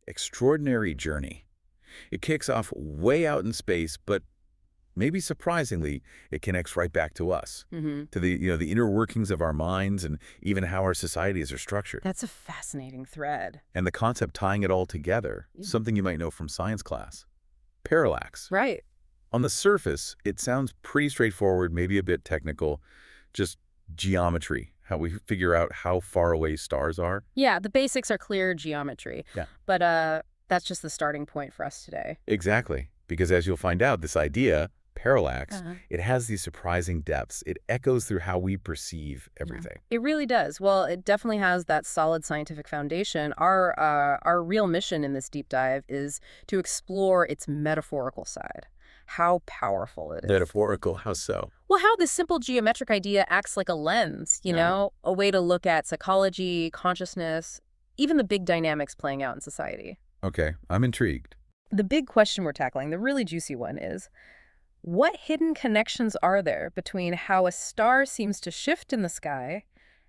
extraordinary journey. It kicks off way out in space, but maybe surprisingly, it connects right back to us, to the inner workings of our minds and even how our societies are structured. That's a fascinating thread. And the concept tying it all together, something you might know from science class. Parallax. Right. On the surface, it sounds pretty straightforward, maybe a bit technical, just geometry, how we figure out how far away stars are. Yeah, the basics are clear geometry. Yeah. But that's just the starting point for us today. Exactly. Because as you'll find out, this idea, parallax, it has these surprising depths. It echoes through how we perceive everything. Yeah. It really does. Well, it definitely has that solid scientific foundation. Our real mission in this deep dive is to explore its metaphorical side. How powerful it is. Metaphorical, how so? Well, how this simple geometric idea acts like a lens, a way to look at psychology, consciousness, even the big dynamics playing out in society. Okay, I'm intrigued. The big question we're tackling, the really juicy one, is what hidden connections are there between how a star seems to shift in the sky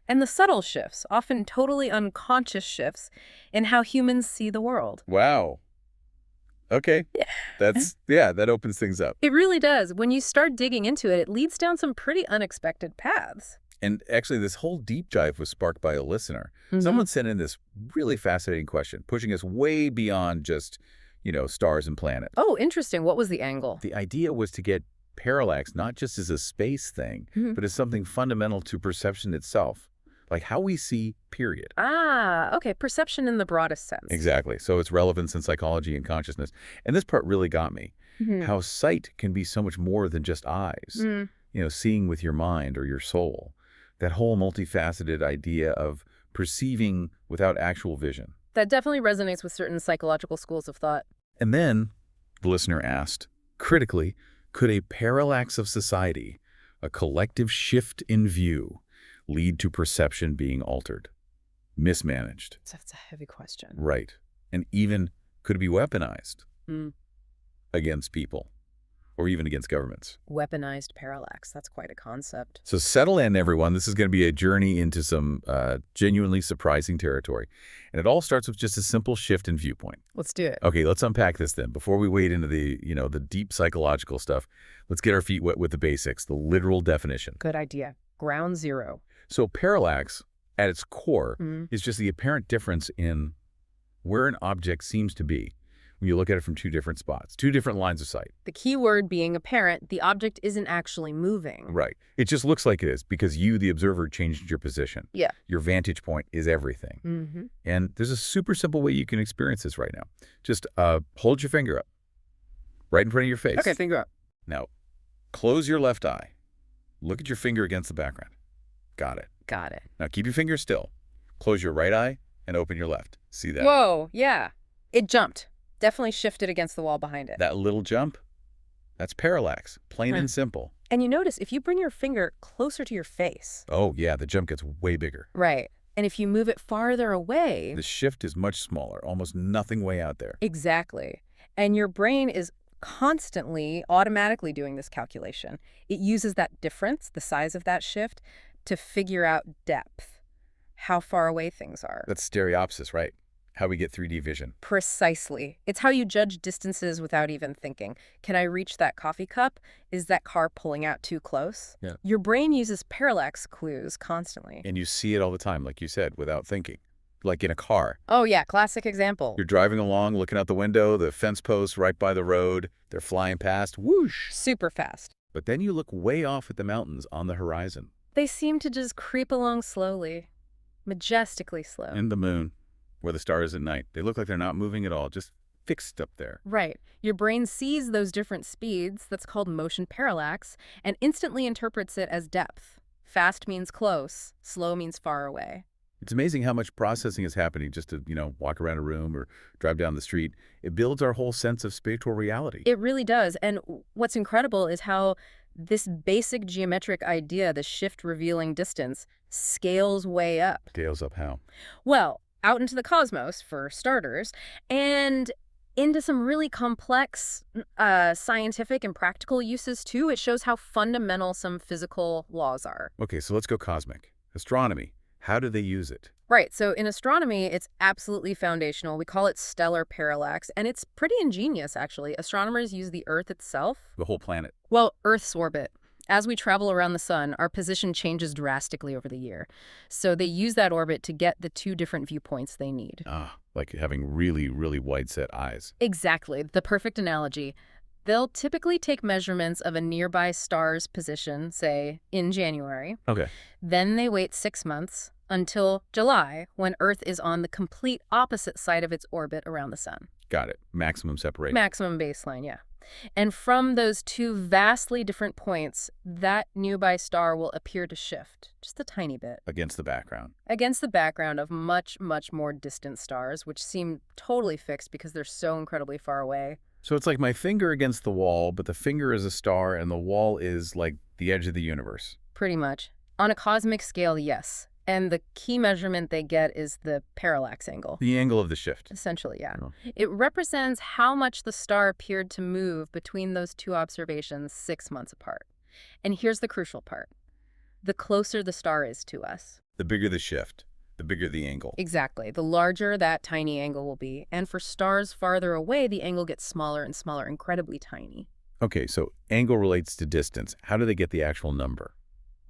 and the subtle shifts, often totally unconscious shifts, in how humans see the world? Wow. Okay. That opens things up. It really does. When you start digging into it, it leads down some pretty unexpected paths. And actually, this whole deep dive was sparked by a listener. Someone sent in this really fascinating question, pushing us way beyond just, stars and planets. Oh, interesting. What was the angle? The idea was to get parallax not just as a space thing, but as something fundamental to perception itself, like how we see, period. Ah, okay. Perception in the broadest sense. Exactly. So its relevance in psychology and consciousness. And this part really got me. How sight can be so much more than just eyes. Seeing with your mind or your soul. That whole multifaceted idea of perceiving without actual vision. That definitely resonates with certain psychological schools of thought. And then, the listener asked, critically, could a parallax of society, a collective shift in view, lead to perception being altered, mismanaged? That's a heavy question. Right. And even, could it be weaponized against people? Or even against governments. Weaponized parallax. That's quite a concept. So settle in, everyone. This is going to be a journey into some genuinely surprising territory. And it all starts with just a simple shift in viewpoint. Let's do it. Okay, let's unpack this then. Before we wade into the deep psychological stuff, let's get our feet wet with the basics, the literal definition. Good idea. Ground zero. So parallax, at its core, is just the apparent difference in where an object seems to be when you look at it from two different spots, two different lines of sight. The key word being apparent, the object isn't actually moving. Right. It just looks like it is because you, the observer, changed your position. Yeah. Your vantage point is everything. And there's a super simple way you can experience this right now. Just hold your finger up right in front of your face. Okay, finger up. Now, close your left eye. Look at your finger against the background. Got it. Got it. Now, keep your finger still. Close your right eye and open your left. See that? Whoa, yeah. It jumped. Definitely shifted against the wall behind it. That little jump, that's parallax, plain and simple. And you notice if you bring your finger closer to your face. Oh, yeah, the jump gets way bigger. Right. And if you move it farther away. The shift is much smaller, almost nothing way out there. Exactly. And your brain is constantly, automatically doing this calculation. It uses that difference, the size of that shift, to figure out depth, how far away things are. That's stereopsis, right? How we get 3D vision. Precisely. It's how you judge distances without even thinking. Can I reach that coffee cup? Is that car pulling out too close? Yeah. Your brain uses parallax clues constantly. And you see it all the time, like you said, without thinking. Like in a car. Oh, yeah. Classic example. You're driving along, looking out the window, the fence posts right by the road. They're flying past. Whoosh! Super fast. But then you look way off at the mountains on the horizon. They seem to just creep along slowly. Majestically slow. And the moon. Where the stars at night. They look like they're not moving at all, just fixed up there. Right. Your brain sees those different speeds, that's called motion parallax, and instantly interprets it as depth. Fast means close, slow means far away. It's amazing how much processing is happening just to, walk around a room or drive down the street. It builds our whole sense of spatial reality. It really does. And what's incredible is how this basic geometric idea, the shift revealing distance, scales way up. Scales up how? Well, out into the cosmos, for starters, and into some really complex scientific and practical uses, too. It shows how fundamental some physical laws are. Okay, so let's go cosmic. Astronomy. How do they use it? Right, so in astronomy, it's absolutely foundational. We call it stellar parallax, and it's pretty ingenious, actually. Astronomers use the Earth itself. The whole planet. Well, Earth's orbit. As we travel around the sun, our position changes drastically over the year. So they use that orbit to get the two different viewpoints they need. Ah, like having really, really wide-set eyes. Exactly, the perfect analogy. They'll typically take measurements of a nearby star's position, say, in January. Okay. Then they wait 6 months until July, when Earth is on the complete opposite side of its orbit around the sun. Got it. Maximum separation. Maximum baseline, yeah. And from those two vastly different points, that nearby star will appear to shift, just a tiny bit, Against the background. against the background of much, much more distant stars, which seem totally fixed because they're so incredibly far away. So it's like my finger against the wall, but the finger is a star and the wall is like the edge of the universe. Pretty much. On a cosmic scale, yes. And the key measurement they get is the parallax angle. The angle of the shift. Essentially, yeah. Oh. It represents how much the star appeared to move between those two observations 6 months apart. And here's the crucial part. The closer the star is to us. The bigger the shift, the bigger the angle. Exactly. The larger that tiny angle will be. And for stars farther away, the angle gets smaller and smaller, incredibly tiny. Okay, so angle relates to distance. How do they get the actual number?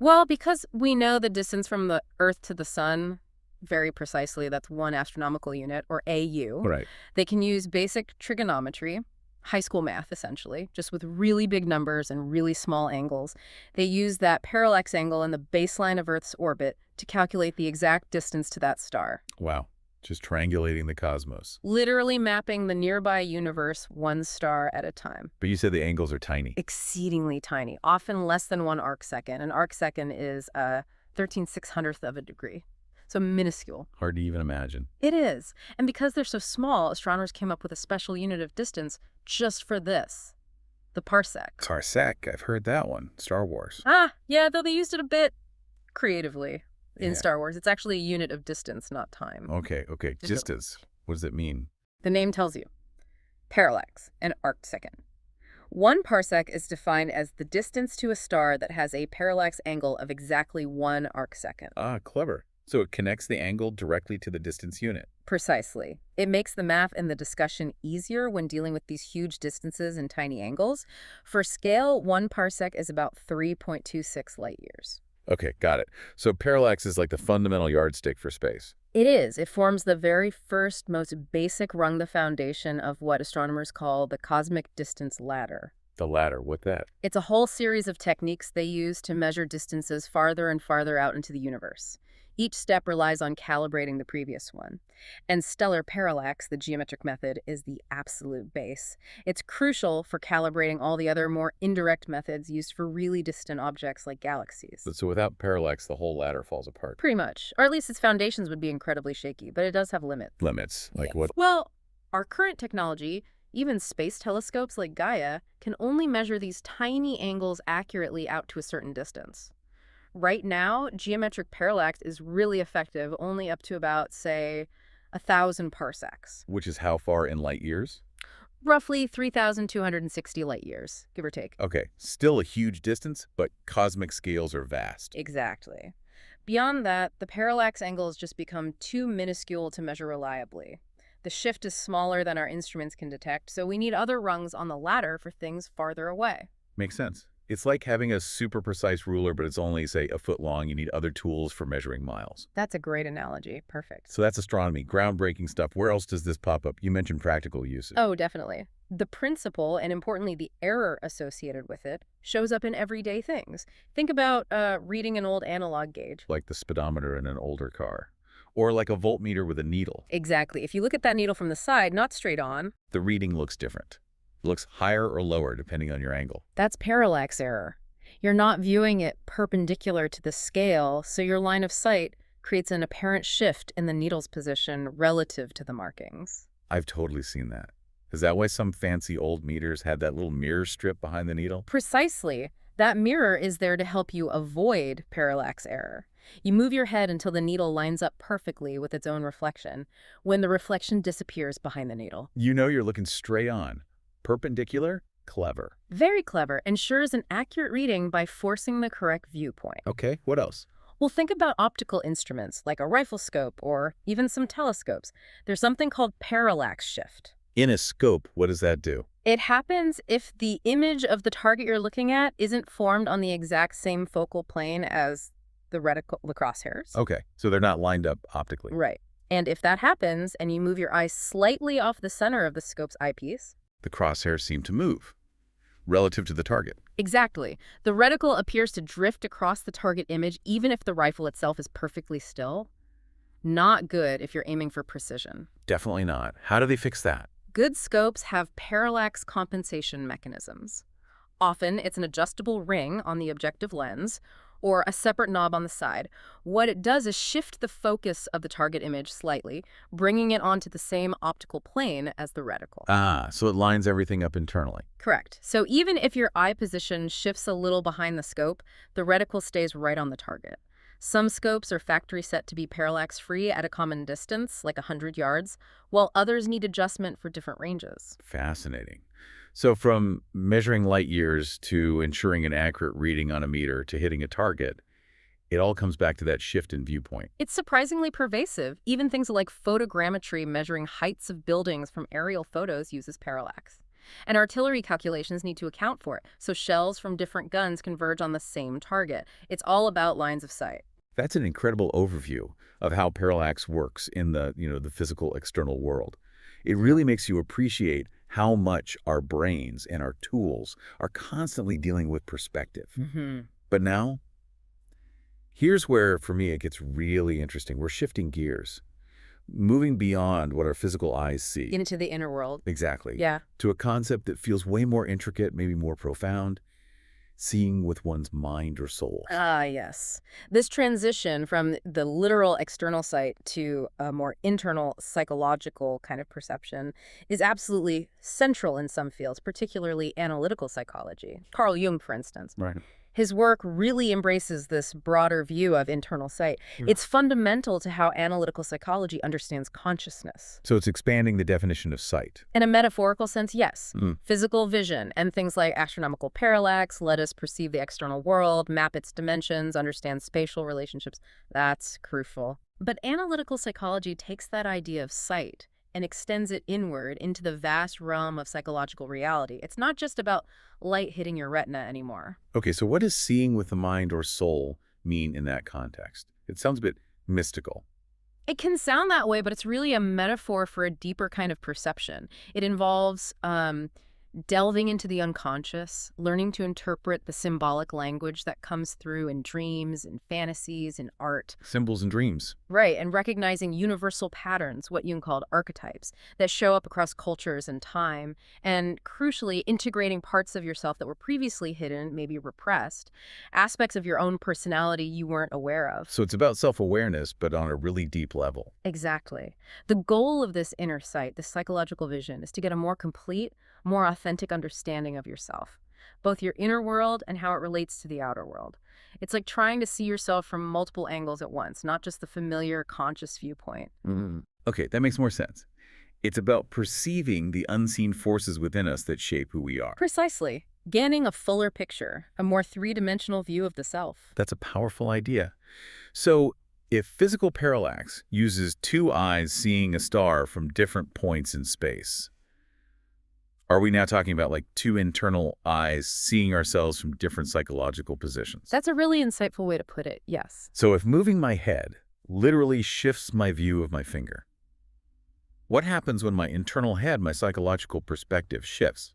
Well, because we know the distance from the Earth to the sun very precisely, that's 1 astronomical unit, or AU. Right. They can use basic trigonometry, high school math essentially, just with really big numbers and really small angles. They use that parallax angle in the baseline of Earth's orbit to calculate the exact distance to that star. Wow. Just triangulating the cosmos. Literally mapping the nearby universe one star at a time. But you said the angles are tiny. Exceedingly tiny, often less than 1 arcsecond. An arcsecond is a 13/600th of a degree. So minuscule. Hard to even imagine. It is. And because they're so small, astronomers came up with a special unit of distance just for this. The parsec. Parsec, I've heard that one. Star Wars. Ah, yeah, though they used it a bit creatively in Yeah. Star Wars. It's actually a unit of distance, not time. Okay. Just Distance. What does it mean? The name tells you. Parallax, an arcsecond. 1 parsec is defined as the distance to a star that has a parallax angle of exactly 1 arcsecond. Ah, clever. So it connects the angle directly to the distance unit. Precisely. It makes the math and the discussion easier when dealing with these huge distances and tiny angles. For scale, 1 parsec is about 3.26 light years. Okay, got it. So parallax is like the fundamental yardstick for space. It is. It forms the very first, most basic rung, the foundation of what astronomers call the cosmic distance ladder. The ladder, what that? It's a whole series of techniques they use to measure distances farther and farther out into the universe. Each step relies on calibrating the previous one. And stellar parallax, the geometric method, is the absolute base. It's crucial for calibrating all the other more indirect methods used for really distant objects like galaxies. So without parallax, the whole ladder falls apart. Pretty much. Or at least its foundations would be incredibly shaky, but it does have limits. Limits, like what? Well, our current technology, even space telescopes like Gaia, can only measure these tiny angles accurately out to a certain distance. Right now, geometric parallax is really effective only up to about, say, 1,000 parsecs. Which is how far in light years? Roughly 3,260 light years, give or take. Okay, still a huge distance, but cosmic scales are vast. Exactly. Beyond that, the parallax angles just become too minuscule to measure reliably. The shift is smaller than our instruments can detect, so we need other rungs on the ladder for things farther away. Makes sense. It's like having a super precise ruler, but it's only, say, a foot long. You need other tools for measuring miles. That's a great analogy. Perfect. So that's astronomy, groundbreaking stuff. Where else does this pop up? You mentioned practical uses. Oh, definitely. The principle, and importantly the error associated with it, shows up in everyday things. Think about reading an old analog gauge. Like the speedometer in an older car. Or like a voltmeter with a needle. Exactly. If you look at that needle from the side, not straight on, The reading looks different. It looks higher or lower depending on your angle. that's parallax error. You're not viewing it perpendicular to the scale, so your line of sight creates an apparent shift in the needle's position relative to the markings. I've totally seen that. Is that why some fancy old meters had that little mirror strip behind the needle? Precisely. That mirror is there to help you avoid parallax error. You move your head until the needle lines up perfectly with its own reflection, when the reflection disappears behind the needle. You know you're looking straight on. Perpendicular? Clever. Very clever, ensures an accurate reading by forcing the correct viewpoint. Okay, what else? Well, think about optical instruments like a rifle scope or even some telescopes. There's something called parallax shift. In a scope, what does that do? It happens if the image of the target you're looking at isn't formed on the exact same focal plane as the crosshairs. Okay, so they're not lined up optically. Right. And if that happens and you move your eye slightly off the center of the scope's eyepiece. The crosshairs seem to move relative to the target. Exactly. The reticle appears to drift across the target image even if the rifle itself is perfectly still. Not good if you're aiming for precision. Definitely not. How do they fix that? Good scopes have parallax compensation mechanisms. Often, it's an adjustable ring on the objective lens or a separate knob on the side. What it does is shift the focus of the target image slightly, bringing it onto the same optical plane as the reticle. Ah, so it lines everything up internally. Correct. So even if your eye position shifts a little behind the scope, the reticle stays right on the target. Some scopes are factory set to be parallax-free at a common distance, like 100 yards, while others need adjustment for different ranges. Fascinating. So from measuring light years to ensuring an accurate reading on a meter to hitting a target, it all comes back to that shift in viewpoint. It's surprisingly pervasive. Even things like photogrammetry measuring heights of buildings from aerial photos uses parallax. And artillery calculations need to account for it, so shells from different guns converge on the same target. It's all about lines of sight. That's an incredible overview of how parallax works in the physical external world. It really makes you appreciate how much our brains and our tools are constantly dealing with perspective. But now, here's where, for me, it gets really interesting. We're shifting gears, moving beyond what our physical eyes see. Into the inner world. Exactly. Yeah. To a concept that feels way more intricate, maybe more profound, seeing with one's mind or soul. Ah, yes. This transition from the literal external sight to a more internal psychological kind of perception is absolutely central in some fields, particularly analytical psychology. Carl Jung, for instance. Right. His work really embraces this broader view of internal sight. It's fundamental to how analytical psychology understands consciousness. So it's expanding the definition of sight. In a metaphorical sense, yes. Physical vision and things like astronomical parallax let us perceive the external world, map its dimensions, understand spatial relationships. That's crucial. But analytical psychology takes that idea of sight and extends it inward into the vast realm of psychological reality. It's not just about light hitting your retina anymore. Okay, so what does seeing with the mind or soul mean in that context? It sounds a bit mystical. It can sound that way, but it's really a metaphor for a deeper kind of perception. It involves delving into the unconscious, learning to interpret the symbolic language that comes through in dreams and fantasies and art. Symbols and dreams. Right, and recognizing universal patterns, what Jung called archetypes, that show up across cultures and time, and crucially integrating parts of yourself that were previously hidden, maybe repressed, aspects of your own personality you weren't aware of. So it's about self-awareness, but on a really deep level. Exactly. The goal of this inner sight, this psychological vision, is to get a more complete, more authentic understanding of yourself, both your inner world and how it relates to the outer world. It's like trying to see yourself from multiple angles at once, not just the familiar conscious viewpoint. Okay, that makes more sense. It's about perceiving the unseen forces within us that shape who we are. Precisely. Gaining a fuller picture, a more three-dimensional view of the self. That's a powerful idea. So if physical parallax uses two eyes seeing a star from different points in space, are we now talking about like two internal eyes seeing ourselves from different psychological positions? That's a really insightful way to put it, yes. So if moving my head literally shifts my view of my finger, what happens when my internal head, my psychological perspective shifts?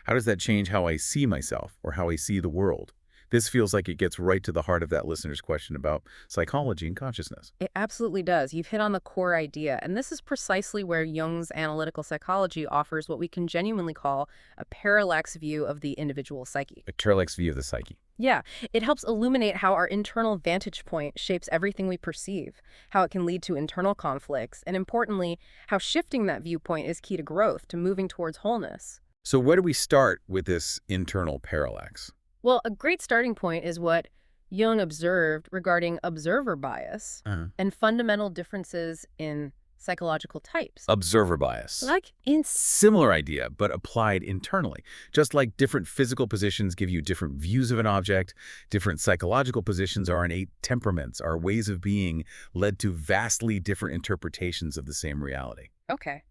How does that change how I see myself or how I see the world? This feels like it gets right to the heart of that listener's question about psychology and consciousness. It absolutely does. You've hit on the core idea, and this is precisely where Jung's analytical psychology offers what we can genuinely call a parallax view of the individual psyche. A parallax view of the psyche. Yeah, it helps illuminate how our internal vantage point shapes everything we perceive, how it can lead to internal conflicts, and importantly, how shifting that viewpoint is key to growth, to moving towards wholeness. So where do we start with this internal parallax? Well, a great starting point is what Jung observed regarding observer bias and fundamental differences in psychological types. Observer bias. Like in... Similar idea, but applied internally. Just like different physical positions give you different views of an object, different psychological positions, our innate temperaments, our ways of being, led to vastly different interpretations of the same reality. Okay.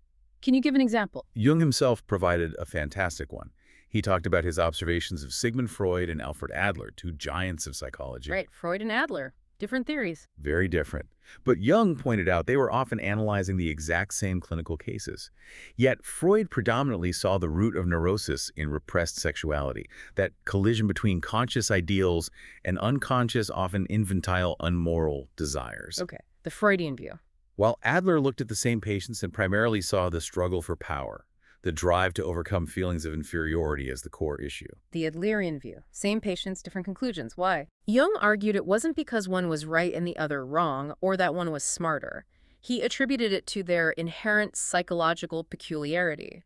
Can you give an example? Jung himself provided a fantastic one. He talked about his observations of Sigmund Freud and Alfred Adler, two giants of psychology. Right, Freud and Adler. Different theories. Very different. But Jung pointed out they were often analyzing the exact same clinical cases. Yet Freud predominantly saw the root of neurosis in repressed sexuality, that collision between conscious ideals and unconscious, often infantile, unmoral desires. Okay, the Freudian view. While Adler looked at the same patients and primarily saw the struggle for power, the drive to overcome feelings of inferiority as the core issue. The Adlerian view. Same patients, different conclusions. Why? Jung argued it wasn't because one was right and the other wrong, or that one was smarter. He attributed it to their inherent psychological peculiarity.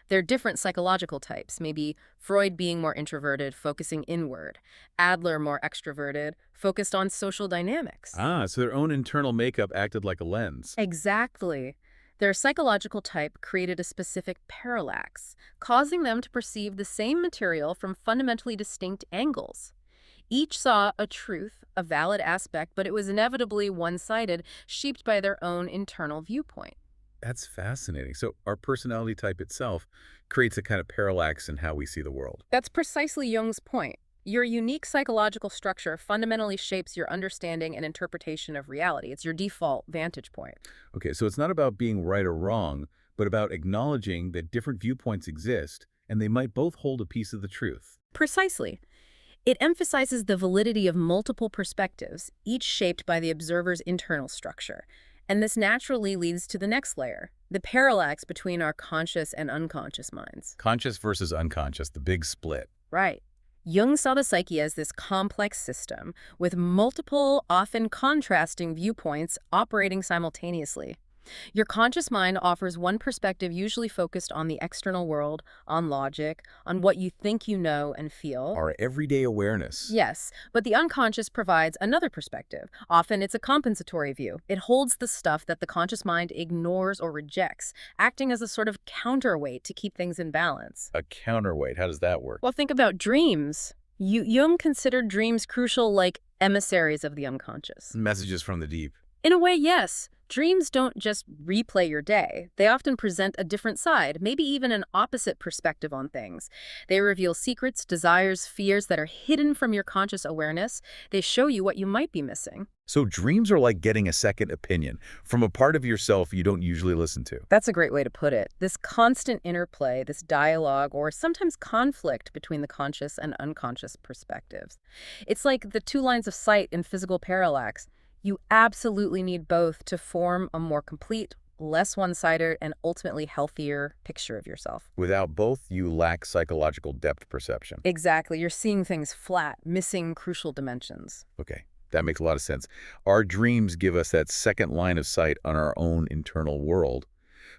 They're different psychological types, maybe Freud being more introverted, focusing inward, Adler more extroverted, focused on social dynamics. So their own internal makeup acted like a lens. Exactly. Their psychological type created a specific parallax, causing them to perceive the same material from fundamentally distinct angles. Each saw a truth, a valid aspect, but it was inevitably one-sided, shaped by their own internal viewpoint. That's fascinating. So our personality type itself creates a kind of parallax in how we see the world. That's precisely Jung's point. Your unique psychological structure fundamentally shapes your understanding and interpretation of reality. It's your default vantage point. Okay, so it's not about being right or wrong, but about acknowledging that different viewpoints exist, and they might both hold a piece of the truth. Precisely. It emphasizes the validity of multiple perspectives, each shaped by the observer's internal structure. And this naturally leads to the next layer, the parallax between our conscious and unconscious minds. Conscious versus unconscious, the big split. Right. Jung saw the psyche as this complex system with multiple, often contrasting viewpoints operating simultaneously. Your conscious mind offers one perspective usually focused on the external world, on logic, on what you think you know and feel. Our everyday awareness. Yes, but the unconscious provides another perspective. Often it's a compensatory view. It holds the stuff that the conscious mind ignores or rejects, acting as a sort of counterweight to keep things in balance. A counterweight. How does that work? Well, think about dreams. Jung considered dreams crucial, like emissaries of the unconscious. Messages from the deep. In a way, yes. Dreams don't just replay your day. They often present a different side, maybe even an opposite perspective on things. They reveal secrets, desires, fears that are hidden from your conscious awareness. They show you what you might be missing. So dreams are like getting a second opinion from a part of yourself you don't usually listen to. That's a great way to put it. This constant interplay, this dialogue, or sometimes conflict between the conscious and unconscious perspectives. It's like the two lines of sight in physical parallax. You absolutely need both to form a more complete, less one-sided, and ultimately healthier picture of yourself. Without both, you lack psychological depth perception. Exactly. You're seeing things flat, missing crucial dimensions. Okay, that makes a lot of sense. Our dreams give us that second line of sight on our own internal world.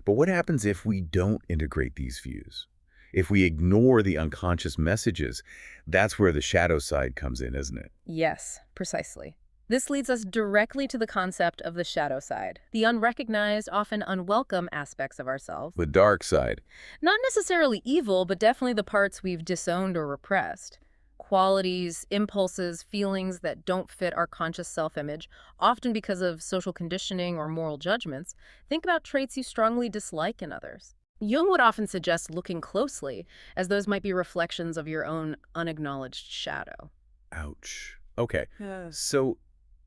But what happens if we don't integrate these views? If we ignore the unconscious messages, that's where the shadow side comes in, isn't it? Yes, precisely. This leads us directly to the concept of the shadow side, the unrecognized, often unwelcome aspects of ourselves. The dark side. Not necessarily evil, but definitely the parts we've disowned or repressed. Qualities, impulses, feelings that don't fit our conscious self-image, often because of social conditioning or moral judgments. Think about traits you strongly dislike in others. Jung would often suggest looking closely, as those might be reflections of your own unacknowledged shadow. Ouch. Okay, so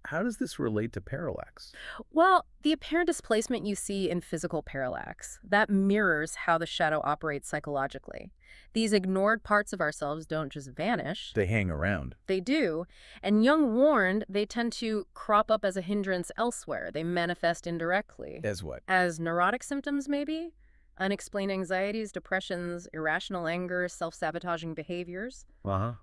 how does this relate to parallax? Well, the apparent displacement you see in physical parallax, that mirrors how the shadow operates psychologically. These ignored parts of ourselves don't just vanish. They hang around. They do. And Jung warned they tend to crop up as a hindrance elsewhere. They manifest indirectly. As what? As neurotic symptoms, maybe? Unexplained anxieties, depressions, irrational anger, self-sabotaging behaviors,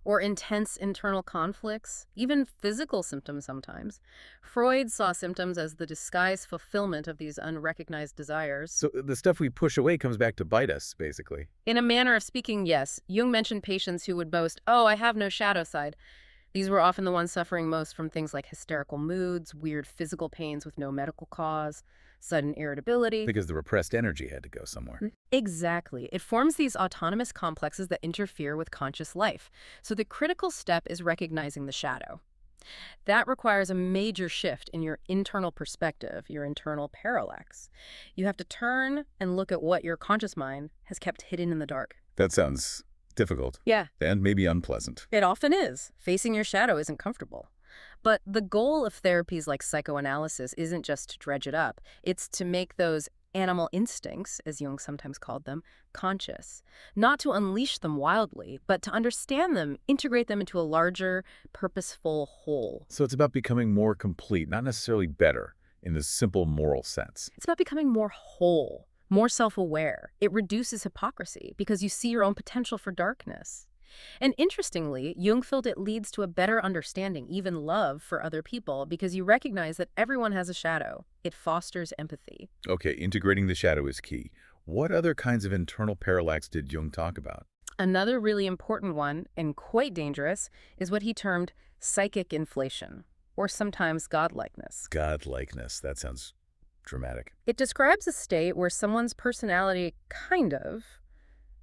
or intense internal conflicts, even physical symptoms sometimes. Freud saw symptoms as the disguised fulfillment of these unrecognized desires. So the stuff we push away comes back to bite us, basically. In a manner of speaking, yes. Jung mentioned patients who would boast, "Oh, I have no shadow side." These were often the ones suffering most from things like hysterical moods, weird physical pains with no medical cause, sudden irritability. Because the repressed energy had to go somewhere. Exactly. It forms these autonomous complexes that interfere with conscious life. So the critical step is recognizing the shadow. That requires a major shift in your internal perspective, your internal parallax. You have to turn and look at what your conscious mind has kept hidden in the dark. That sounds difficult. Yeah, And maybe unpleasant. it often is. Facing your shadow isn't comfortable. But the goal of therapies like psychoanalysis isn't just to dredge it up. It's to make those animal instincts, as Jung sometimes called them, conscious. Not to unleash them wildly, but to understand them, integrate them into a larger, purposeful whole. So it's about becoming more complete, not necessarily better, in the simple moral sense. It's about becoming more whole, more self-aware. It reduces hypocrisy because you see your own potential for darkness. And interestingly, Jung felt it leads to a better understanding, even love, for other people because you recognize that everyone has a shadow. It fosters empathy. Okay, integrating the shadow is key. What other kinds of internal parallax did Jung talk about? Another really important one, and quite dangerous, is what he termed psychic inflation, or sometimes godlikeness. Godlikeness. That sounds dramatic. It describes a state where someone's personality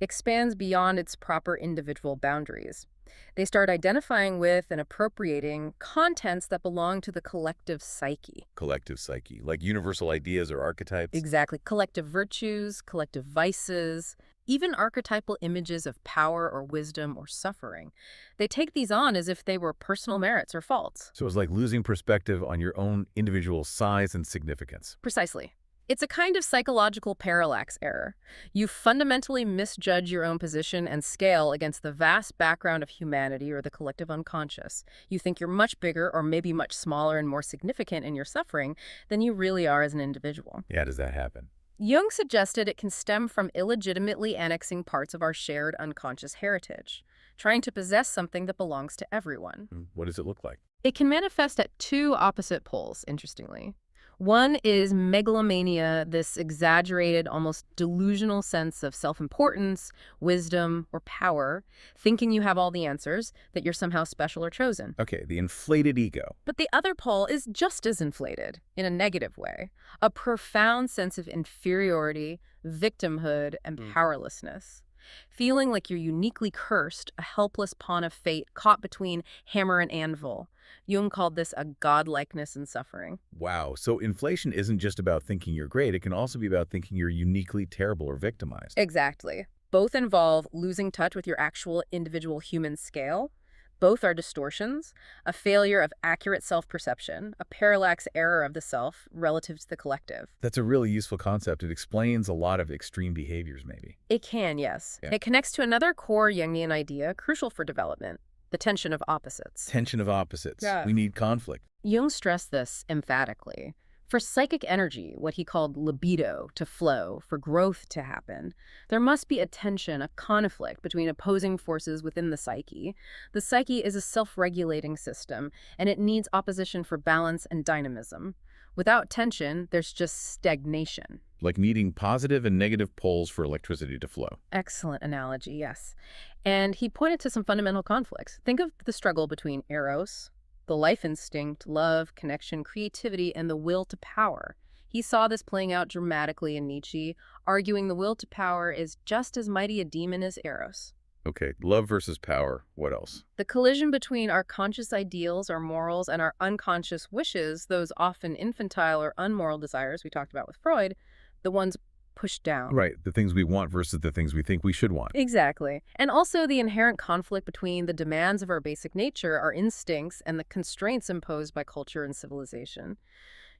expands beyond its proper individual boundaries. They start identifying with and appropriating contents that belong to the collective psyche. Collective psyche, like universal ideas or archetypes? Exactly. Collective virtues, collective vices, even archetypal images of power or wisdom or suffering. They take these on as if they were personal merits or faults. So it's like losing perspective on your own individual size and significance. Precisely. It's a kind of psychological parallax error. You fundamentally misjudge your own position and scale against the vast background of humanity or the collective unconscious. You think you're much bigger or maybe much smaller and more significant in your suffering than you really are as an individual. Yeah, does that happen? Jung suggested it can stem from illegitimately annexing parts of our shared unconscious heritage, trying to possess something that belongs to everyone. What does it look like? It can manifest at two opposite poles, interestingly. One is megalomania, this exaggerated, almost delusional sense of self-importance, wisdom, or power, thinking you have all the answers, that you're somehow special or chosen. Okay, the inflated ego. But the other pole is just as inflated, in a negative way, a profound sense of inferiority, victimhood, and powerlessness. Feeling like you're uniquely cursed, a helpless pawn of fate caught between hammer and anvil. Jung called this a godlikeness in suffering. Wow, so inflation isn't just about thinking you're great, it can also be about thinking you're uniquely terrible or victimized. Exactly. Both involve losing touch with your actual individual human scale. Both are distortions, a failure of accurate self-perception, a parallax error of the self relative to the collective. That's a really useful concept. It explains a lot of extreme behaviors, maybe. It can, yes. Yeah. It connects to another core Jungian idea crucial for development, the tension of opposites. Tension of opposites. Yeah. We need conflict. Jung stressed this emphatically. For psychic energy, what he called libido to flow, for growth to happen, there must be a tension, a conflict between opposing forces within the psyche. The psyche is a self-regulating system, and it needs opposition for balance and dynamism. Without tension, there's just stagnation. Like needing positive and negative poles for electricity to flow. Excellent analogy, yes. And he pointed to some fundamental conflicts. Think of the struggle between eros, the life instinct, love, connection, creativity, and the will to power. He saw this playing out dramatically in Nietzsche, arguing the will to power is just as mighty a demon as eros. Okay, love versus power. What else? The collision between our conscious ideals, our morals, and our unconscious wishes, those often infantile or unmoral desires we talked about with Freud, the ones pushed down. Right, the things we want versus the things we think we should want. Exactly. And also the inherent conflict between the demands of our basic nature, our instincts, and the constraints imposed by culture and civilization.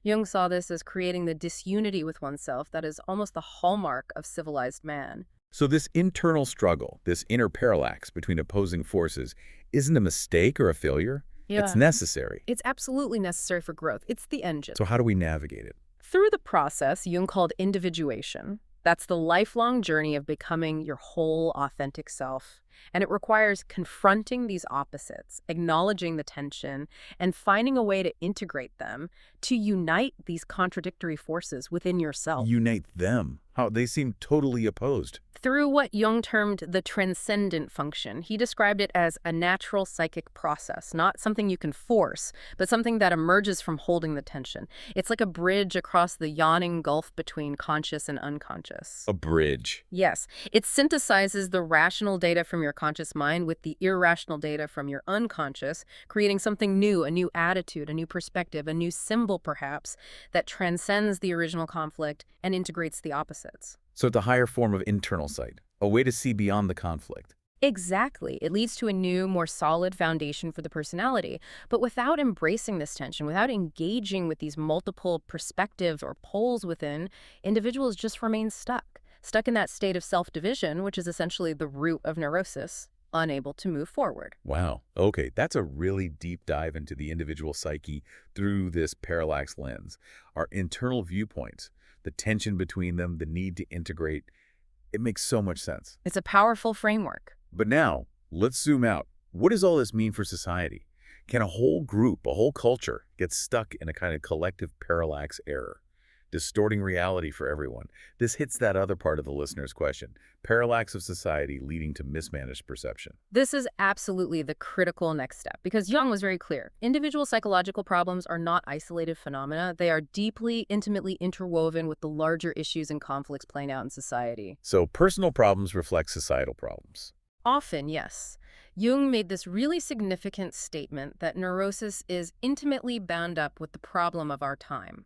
Jung saw this as creating the disunity with oneself that is almost the hallmark of civilized man. So this internal struggle, this inner parallax between opposing forces, isn't a mistake or a failure. It's necessary. It's absolutely necessary for growth. It's the engine. So how do we navigate it? Through the process Jung called individuation. That's the lifelong journey of becoming your whole authentic self. And it requires confronting these opposites, acknowledging the tension, and finding a way to integrate them, to unite these contradictory forces within yourself. Unite them. How they seem totally opposed. through what Jung termed the transcendent function. He described it as a natural psychic process, not something you can force, but something that emerges from holding the tension. It's like a bridge across the yawning gulf between conscious and unconscious. A bridge. Yes, it synthesizes the rational data from your conscious mind with the irrational data from your unconscious, creating something new, a new attitude, a new perspective, a new symbol perhaps, that transcends the original conflict and integrates the opposites. So it's a higher form of internal sight, a way to see beyond the conflict. Exactly. It leads to a new, more solid foundation for the personality. But without embracing this tension, without engaging with these multiple perspectives or poles within, individuals just remain stuck in that state of self-division, which is essentially the root of neurosis, unable to move forward. Wow. Okay, that's a really deep dive into the individual psyche through this parallax lens. Our internal viewpoints, the tension between them, the need to integrate, it makes so much sense. It's a powerful framework. But now, let's zoom out. What does all this mean for society? Can a whole group, a whole culture, get stuck in a kind of collective parallax error, distorting reality for everyone? This hits that other part of the listener's question, parallax of society leading to mismanaged perception. This is absolutely the critical next step, because Jung was very clear. Individual psychological problems are not isolated phenomena. They are deeply, intimately interwoven with the larger issues and conflicts playing out in society. So personal problems reflect societal problems. Often, yes. Jung made this really significant statement that neurosis is intimately bound up with the problem of our time.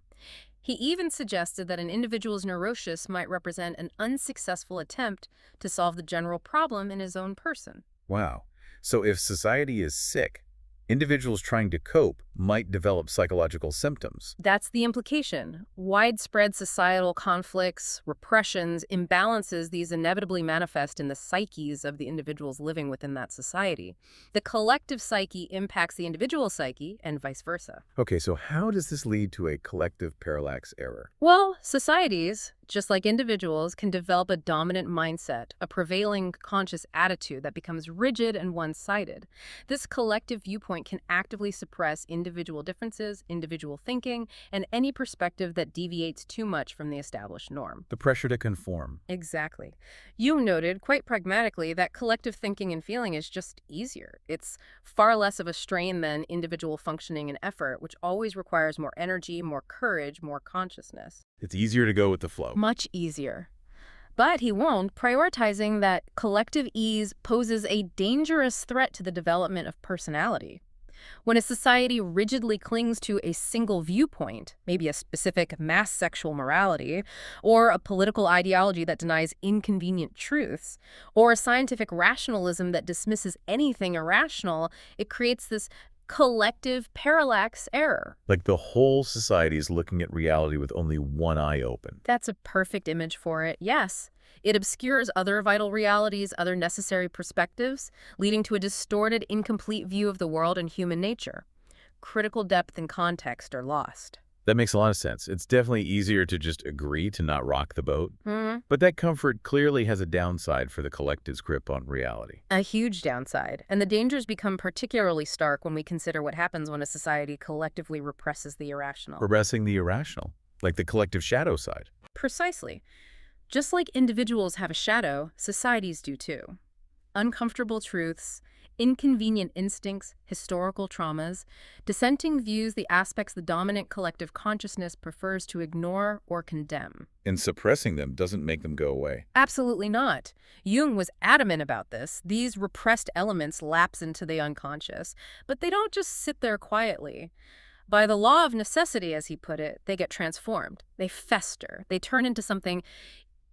He even suggested that an individual's neurosis might represent an unsuccessful attempt to solve the general problem in his own person. Wow. So if society is sick, individuals trying to cope might develop psychological symptoms. That's the implication. Widespread societal conflicts, repressions, imbalances, these inevitably manifest in the psyches of the individuals living within that society. The collective psyche impacts the individual psyche and vice versa. Okay, so how does this lead to a collective parallax error? Well, societies, just like individuals, can develop a dominant mindset, a prevailing conscious attitude that becomes rigid and one-sided. This collective viewpoint can actively suppress individual differences, individual thinking, and any perspective that deviates too much from the established norm. The pressure to conform. Exactly. Jung noted, quite pragmatically, that collective thinking and feeling is just easier. It's far less of a strain than individual functioning and effort, which always requires more energy, more courage, more consciousness. It's easier to go with the flow. Much easier. But he won't, prioritizing that collective ease poses a dangerous threat to the development of personality. When a society rigidly clings to a single viewpoint, maybe a specific mass sexual morality, or a political ideology that denies inconvenient truths, or a scientific rationalism that dismisses anything irrational, it creates this collective parallax error. Like the whole society is looking at reality with only one eye open. That's a perfect image for it, yes. It obscures other vital realities, other necessary perspectives, leading to a distorted, incomplete view of the world and human nature. Critical depth and context are lost. That makes a lot of sense. It's definitely easier to just agree to not rock the boat. But that comfort clearly has a downside for the collective's grip on reality. A huge downside. And the dangers become particularly stark when we consider what happens when a society collectively represses the irrational. Repressing the irrational, like the collective shadow side. Precisely. Just like individuals have a shadow, societies do too. Uncomfortable truths, inconvenient instincts, historical traumas, dissenting views, the aspects the dominant collective consciousness prefers to ignore or condemn. And suppressing them doesn't make them go away. Absolutely not. Jung was adamant about this. These repressed elements lapse into the unconscious, but they don't just sit there quietly. By the law of necessity, as he put it, they get transformed. They fester. They turn into something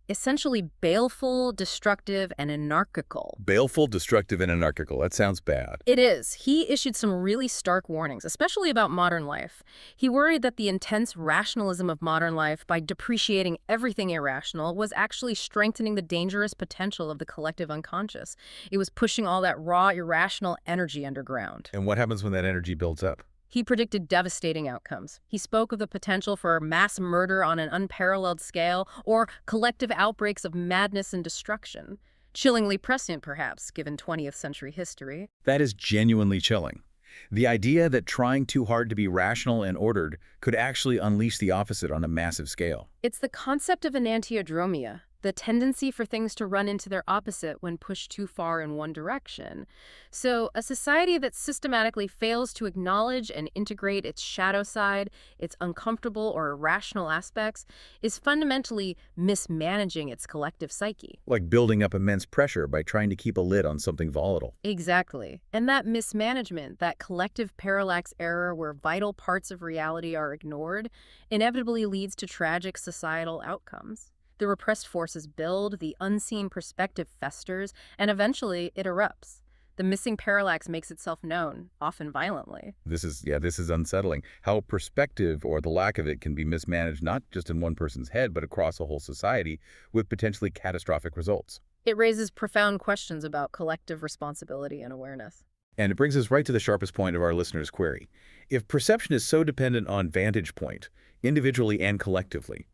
essentially baleful, destructive, and anarchical. Baleful, destructive, and anarchical. That sounds bad. It is. He issued some really stark warnings, especially about modern life. He worried that the intense rationalism of modern life, by depreciating everything irrational, was actually strengthening the dangerous potential of the collective unconscious. It was pushing all that raw, irrational energy underground. And what happens when that energy builds up? He predicted devastating outcomes. He spoke of the potential for mass murder on an unparalleled scale, or collective outbreaks of madness and destruction. Chillingly prescient, perhaps, given 20th century history. That is genuinely chilling. The idea that trying too hard to be rational and ordered could actually unleash the opposite on a massive scale. It's the concept of enantiodromia, the tendency for things to run into their opposite when pushed too far in one direction. So, a society that systematically fails to acknowledge and integrate its shadow side, its uncomfortable or irrational aspects, is fundamentally mismanaging its collective psyche. Like building up immense pressure by trying to keep a lid on something volatile. Exactly. And that mismanagement, that collective parallax error where vital parts of reality are ignored, inevitably leads to tragic societal outcomes. The repressed forces build, the unseen perspective festers, and eventually it erupts. The missing parallax makes itself known, often violently. This is unsettling. How perspective or the lack of it can be mismanaged not just in one person's head, but across a whole society with potentially catastrophic results. It raises profound questions about collective responsibility and awareness. And it brings us right to the sharpest point of our listener's query. If perception is so dependent on vantage point, individually and collectively,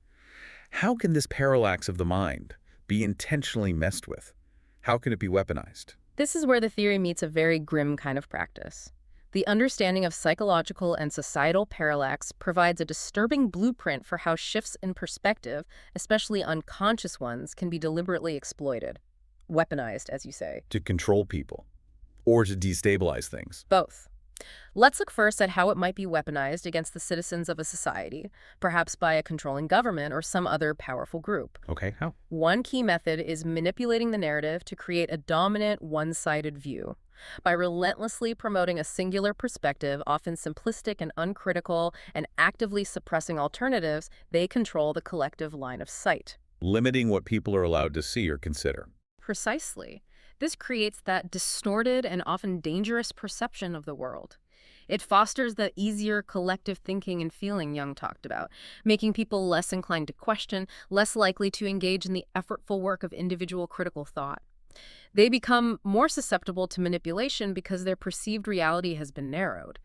how can this parallax of the mind be intentionally messed with? How can it be weaponized? This is where the theory meets a very grim kind of practice. The understanding of psychological and societal parallax provides a disturbing blueprint for how shifts in perspective, especially unconscious ones, can be deliberately exploited. Weaponized, as you say. To control people or to destabilize things? Both. Let's look first at how it might be weaponized against the citizens of a society, perhaps by a controlling government or some other powerful group. Okay, how? One key method is manipulating the narrative to create a dominant, one-sided view. By relentlessly promoting a singular perspective, often simplistic and uncritical, and actively suppressing alternatives, they control the collective line of sight. Limiting what people are allowed to see or consider. Precisely. This creates that distorted and often dangerous perception of the world. It fosters the easier collective thinking and feeling Jung talked about, making people less inclined to question, less likely to engage in the effortful work of individual critical thought. They become more susceptible to manipulation because their perceived reality has been narrowed.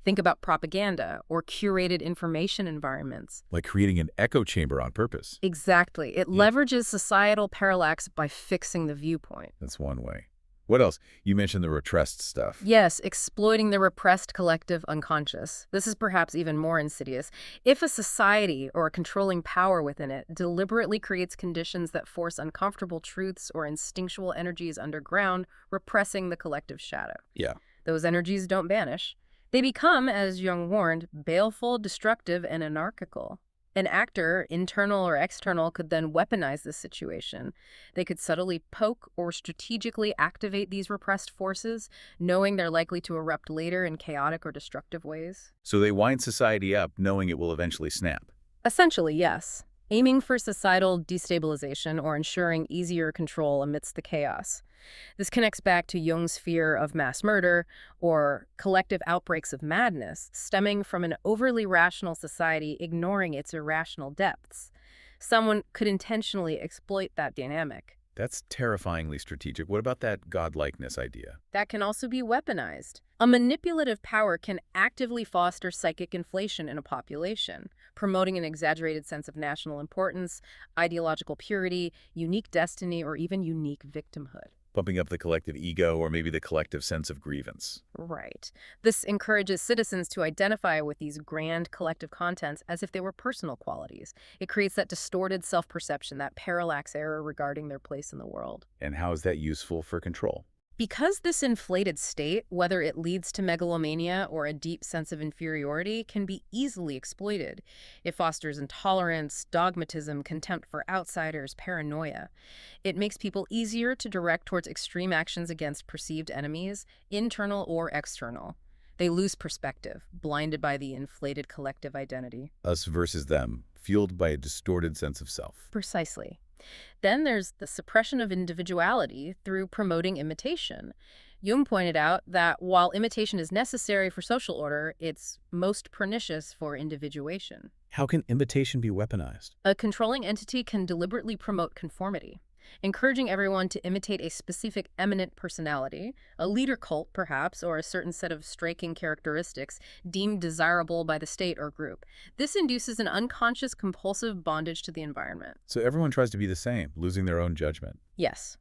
Think about propaganda or curated information environments. Like creating an echo chamber on purpose. Exactly. It leverages societal parallax by fixing the viewpoint. That's one way. What else? You mentioned the repressed stuff. Yes, exploiting the repressed collective unconscious. This is perhaps even more insidious. If a society or a controlling power within it deliberately creates conditions that force uncomfortable truths or instinctual energies underground, repressing the collective shadow. Yeah. Those energies don't vanish. They become, as Jung warned, baleful, destructive, and anarchical. An actor, internal or external, could then weaponize this situation. They could subtly poke or strategically activate these repressed forces, knowing they're likely to erupt later in chaotic or destructive ways. So they wind society up knowing it will eventually snap. Essentially, yes. Aiming for societal destabilization or ensuring easier control amidst the chaos. This connects back to Jung's fear of mass murder or collective outbreaks of madness stemming from an overly rational society ignoring its irrational depths. Someone could intentionally exploit that dynamic. That's terrifyingly strategic. What about that godlikeness idea? That can also be weaponized. A manipulative power can actively foster psychic inflation in a population, promoting an exaggerated sense of national importance, ideological purity, unique destiny, or even unique victimhood. Bumping up the collective ego or maybe the collective sense of grievance. Right. This encourages citizens to identify with these grand collective contents as if they were personal qualities. It creates that distorted self-perception, that parallax error regarding their place in the world. And how is that useful for control? Because this inflated state, whether it leads to megalomania or a deep sense of inferiority, can be easily exploited. It fosters intolerance, dogmatism, contempt for outsiders, paranoia. It makes people easier to direct towards extreme actions against perceived enemies, internal or external. They lose perspective, blinded by the inflated collective identity. Us versus them, fueled by a distorted sense of self. Precisely. Then there's the suppression of individuality through promoting imitation. Jung pointed out that while imitation is necessary for social order, it's most pernicious for individuation. How can imitation be weaponized? A controlling entity can deliberately promote conformity, encouraging everyone to imitate a specific eminent personality, a leader cult perhaps, or a certain set of striking characteristics deemed desirable by the state or group. This induces an unconscious compulsive bondage to the environment. So everyone tries to be the same, losing their own judgment. Yes.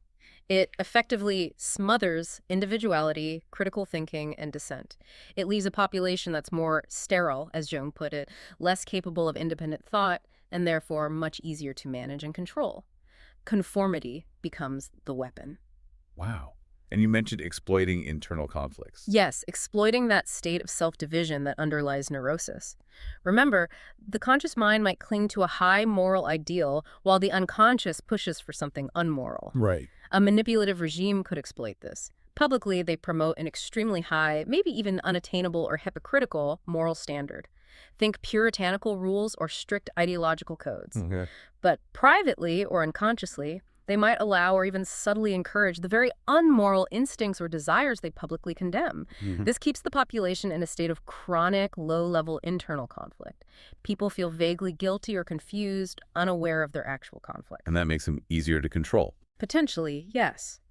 It effectively smothers individuality, critical thinking, and dissent. It leaves a population that's more sterile, as Jung put it, less capable of independent thought, and therefore much easier to manage and control. Conformity becomes the weapon. Wow. And you mentioned exploiting internal conflicts. Yes, exploiting that state of self-division that underlies neurosis. Remember, the conscious mind might cling to a high moral ideal while the unconscious pushes for something unmoral. Right. A manipulative regime could exploit this. Publicly, they promote an extremely high, maybe even unattainable or hypocritical, moral standard. Think puritanical rules or strict ideological codes. Okay. But privately or unconsciously, they might allow or even subtly encourage the very unmoral instincts or desires they publicly condemn. This keeps the population in a state of chronic, low-level internal conflict. People feel vaguely guilty or confused, unaware of their actual conflict. And that makes them easier to control. Potentially, yes.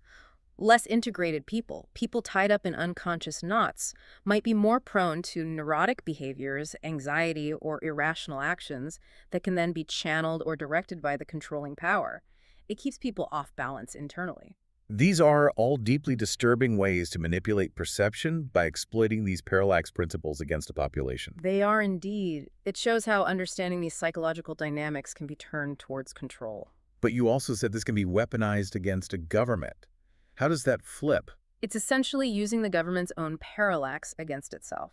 Less integrated people, people tied up in unconscious knots, might be more prone to neurotic behaviors, anxiety, or irrational actions that can then be channeled or directed by the controlling power. It keeps people off balance internally. These are all deeply disturbing ways to manipulate perception by exploiting these parallax principles against a population. They are indeed. It shows how understanding these psychological dynamics can be turned towards control. But you also said this can be weaponized against a government. How does that flip? It's essentially using the government's own parallax against itself.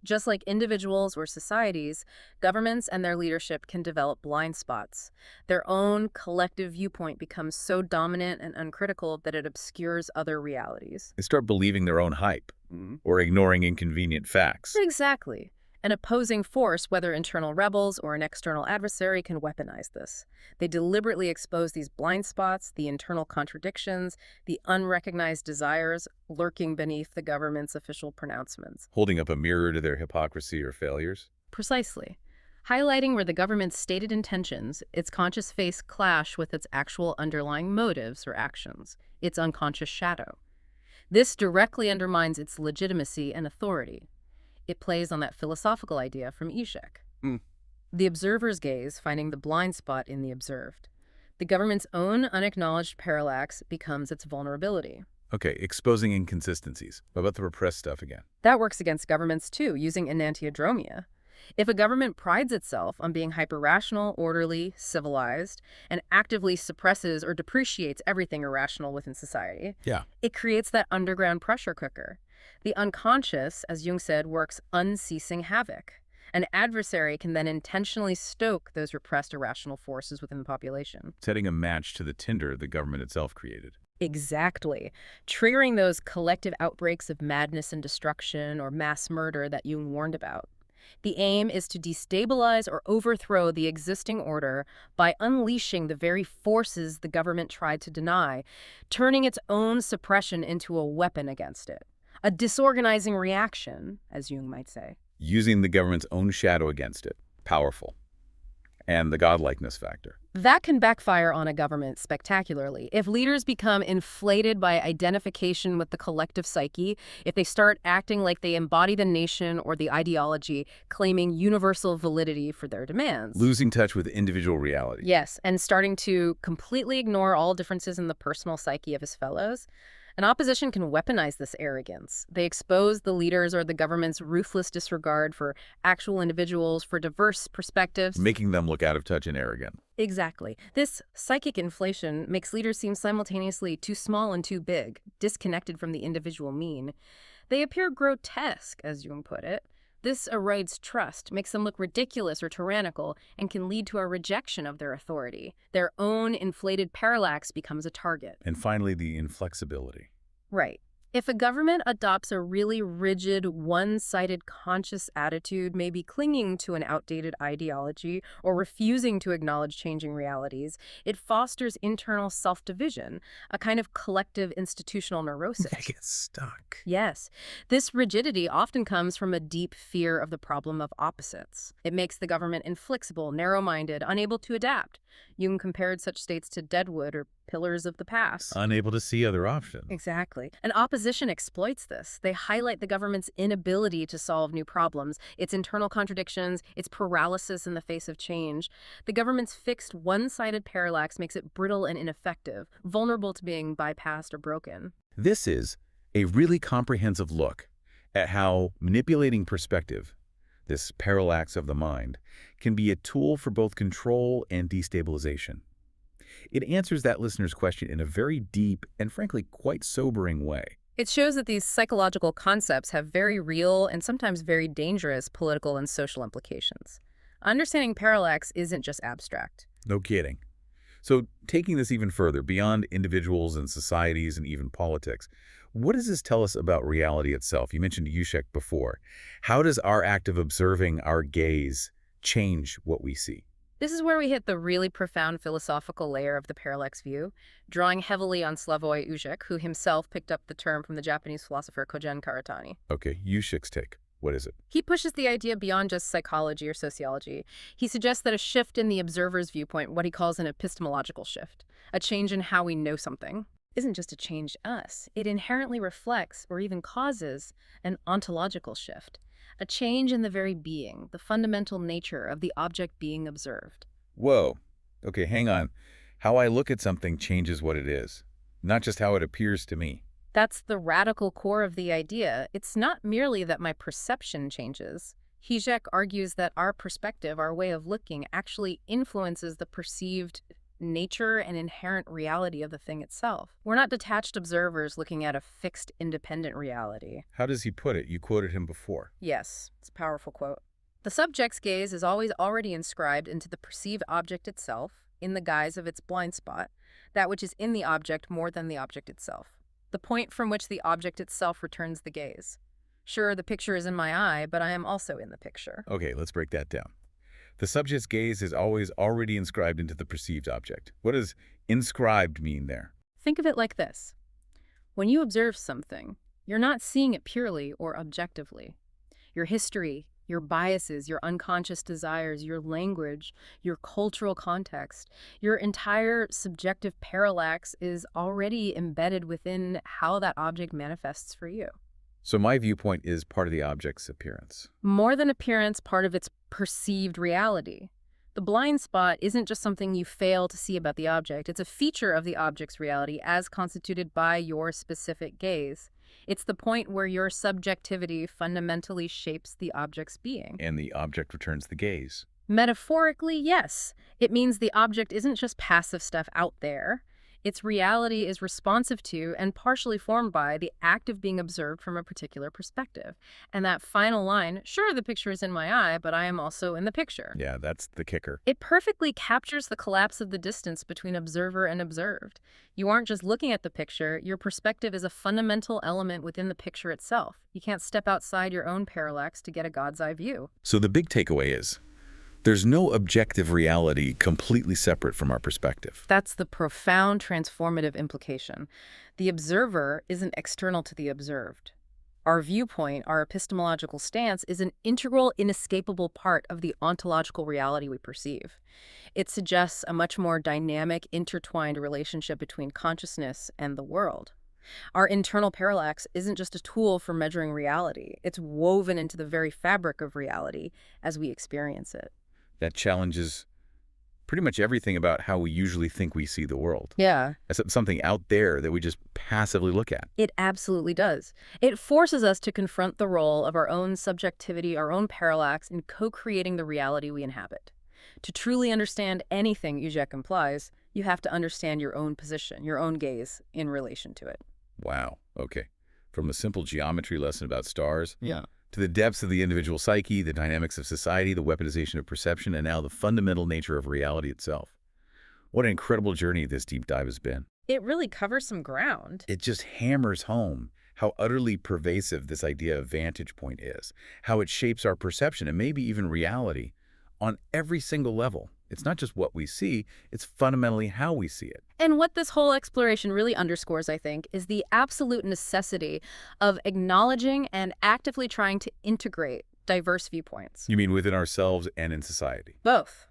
Just like individuals or societies, governments and their leadership can develop blind spots. Their own collective viewpoint becomes so dominant and uncritical that it obscures other realities. They start believing their own hype or ignoring inconvenient facts. Exactly. An opposing force, whether internal rebels or an external adversary, can weaponize this. They deliberately expose these blind spots, the internal contradictions, the unrecognized desires lurking beneath the government's official pronouncements. Holding up a mirror to their hypocrisy or failures. Precisely. Highlighting where the government's stated intentions, its conscious face clash with its actual underlying motives or actions, its unconscious shadow. This directly undermines its legitimacy and authority. It plays on that philosophical idea from Eshek. The observer's gaze finding the blind spot in the observed. The government's own unacknowledged parallax becomes its vulnerability. Okay, exposing inconsistencies. What about the repressed stuff again? That works against governments too, using enantiodromia. If a government prides itself on being hyper-rational, orderly, civilized, and actively suppresses or depreciates everything irrational within society, it creates that underground pressure cooker. The unconscious, as Jung said, works unceasing havoc. An adversary can then intentionally stoke those repressed irrational forces within the population. Setting a match to the tinder the government itself created. Exactly. Triggering those collective outbreaks of madness and destruction or mass murder that Jung warned about. The aim is to destabilize or overthrow the existing order by unleashing the very forces the government tried to deny, turning its own suppression into a weapon against it. A disorganizing reaction, as Jung might say. Using the government's own shadow against it. Powerful. And the godlikeness factor. That can backfire on a government spectacularly. If leaders become inflated by identification with the collective psyche, if they start acting like they embody the nation or the ideology, claiming universal validity for their demands. Losing touch with individual reality. Yes, and starting to completely ignore all differences in the personal psyche of his fellows. An opposition can weaponize this arrogance. They expose the leaders or the government's ruthless disregard for actual individuals, for diverse perspectives. Making them look out of touch and arrogant. Exactly. This psychic inflation makes leaders seem simultaneously too small and too big, disconnected from the individual mean. They appear grotesque, as Jung put it. This erodes trust, makes them look ridiculous or tyrannical, and can lead to a rejection of their authority. Their own inflated parallax becomes a target. And finally, the inflexibility. Right. If a government adopts a really rigid, one-sided conscious attitude, maybe clinging to an outdated ideology or refusing to acknowledge changing realities, it fosters internal self-division, a kind of collective institutional neurosis. They get stuck. Yes. This rigidity often comes from a deep fear of the problem of opposites. It makes the government inflexible, narrow-minded, unable to adapt. Jung compared such states to deadwood or pillars of the past. Unable to see other options. Exactly. And opposition exploits this. They highlight the government's inability to solve new problems, its internal contradictions, its paralysis in the face of change. The government's fixed, one-sided parallax makes it brittle and ineffective, vulnerable to being bypassed or broken. This is a really comprehensive look at how manipulating perspective, this parallax of the mind, can be a tool for both control and destabilization. It answers that listener's question in a very deep and frankly quite sobering way. It shows that these psychological concepts have very real and sometimes very dangerous political and social implications. Understanding parallax isn't just abstract. No kidding. So taking this even further, beyond individuals and societies and even politics, what does this tell us about reality itself? You mentioned Yushek before. How does our act of observing our gaze change what we see? This is where we hit the really profound philosophical layer of the parallax view, drawing heavily on Slavoj Žižek, who himself picked up the term from the Japanese philosopher Kogen Karatani. Okay, Yushek's take. What is it? He pushes the idea beyond just psychology or sociology. He suggests that a shift in the observer's viewpoint, what he calls an epistemological shift, a change in how we know something, isn't just a change in us. It inherently reflects or even causes an ontological shift, a change in the very being, the fundamental nature of the object being observed. Whoa. Okay, hang on. How I look at something changes what it is, not just how it appears to me. That's the radical core of the idea. It's not merely that my perception changes. Žižek argues that our perspective, our way of looking, actually influences the perceived nature and inherent reality of the thing itself. We're not detached observers looking at a fixed, independent reality. How does he put it? You quoted him before. Yes, it's a powerful quote. The subject's gaze is always already inscribed into the perceived object itself, in the guise of its blind spot, that which is in the object more than the object itself. The point from which the object itself returns the gaze. Sure, the picture is in my eye, but I am also in the picture. Okay, let's break that down. The subject's gaze is always already inscribed into the perceived object. What does inscribed mean there? Think of it like this. When you observe something, you're not seeing it purely or objectively. Your history, your biases, your unconscious desires, your language, your cultural context, your entire subjective parallax is already embedded within how that object manifests for you. So my viewpoint is part of the object's appearance. More than appearance, part of its perceived reality. The blind spot isn't just something you fail to see about the object. It's a feature of the object's reality as constituted by your specific gaze. It's the point where your subjectivity fundamentally shapes the object's being. And the object returns the gaze. Metaphorically, yes. It means the object isn't just passive stuff out there. Its reality is responsive to and partially formed by the act of being observed from a particular perspective. And that final line, sure, the picture is in my eye, but I am also in the picture. Yeah, that's the kicker. It perfectly captures the collapse of the distance between observer and observed. You aren't just looking at the picture, your perspective is a fundamental element within the picture itself. You can't step outside your own parallax to get a God's eye view. So the big takeaway is, there's no objective reality completely separate from our perspective. That's the profound transformative implication. The observer isn't external to the observed. Our viewpoint, our epistemological stance, is an integral, inescapable part of the ontological reality we perceive. It suggests a much more dynamic, intertwined relationship between consciousness and the world. Our internal parallax isn't just a tool for measuring reality. It's woven into the very fabric of reality as we experience it. That challenges pretty much everything about how we usually think we see the world. Yeah. As something out there that we just passively look at. It absolutely does. It forces us to confront the role of our own subjectivity, our own parallax, in co-creating the reality we inhabit. To truly understand anything Žižek implies, you have to understand your own position, your own gaze in relation to it. Wow. Okay. From a simple geometry lesson about stars. Yeah. To the depths of the individual psyche, the dynamics of society, the weaponization of perception, and now the fundamental nature of reality itself. What an incredible journey this deep dive has been. It really covers some ground. It just hammers home how utterly pervasive this idea of vantage point is, how it shapes our perception and maybe even reality on every single level. It's not just what we see, it's fundamentally how we see it. And what this whole exploration really underscores, I think, is the absolute necessity of acknowledging and actively trying to integrate diverse viewpoints. You mean within ourselves and in society? Both.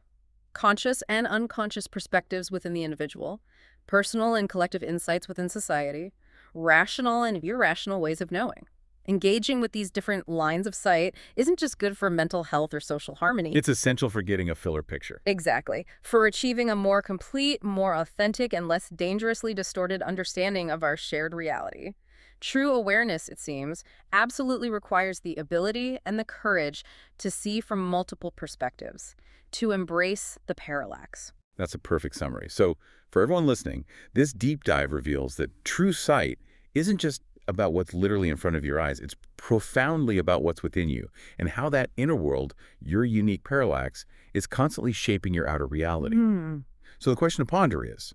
Conscious and unconscious perspectives within the individual, personal and collective insights within society, rational and irrational ways of knowing. Engaging with these different lines of sight isn't just good for mental health or social harmony. It's essential for getting a fuller picture. Exactly. For achieving a more complete, more authentic, and less dangerously distorted understanding of our shared reality. True awareness, it seems, absolutely requires the ability and the courage to see from multiple perspectives, to embrace the parallax. That's a perfect summary. So for everyone listening, this deep dive reveals that true sight isn't just about what's literally in front of your eyes. It's profoundly about what's within you and how that inner world, your unique parallax, is constantly shaping your outer reality. So the question to ponder is,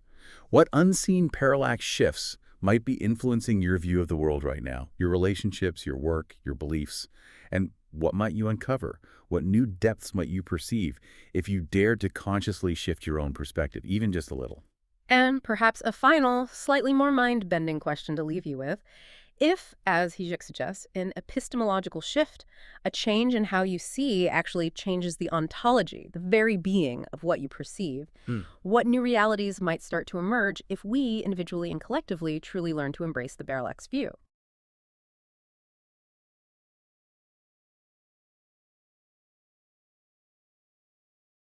what unseen parallax shifts might be influencing your view of the world right now, your relationships, your work, your beliefs, and what might you uncover? What new depths might you perceive if you dared to consciously shift your own perspective, even just a little? And perhaps a final, slightly more mind-bending question to leave you with. If, as Hijik suggests, an epistemological shift, a change in how you see actually changes the ontology, the very being of what you perceive, what new realities might start to emerge if we, individually and collectively, truly learn to embrace the parallax view?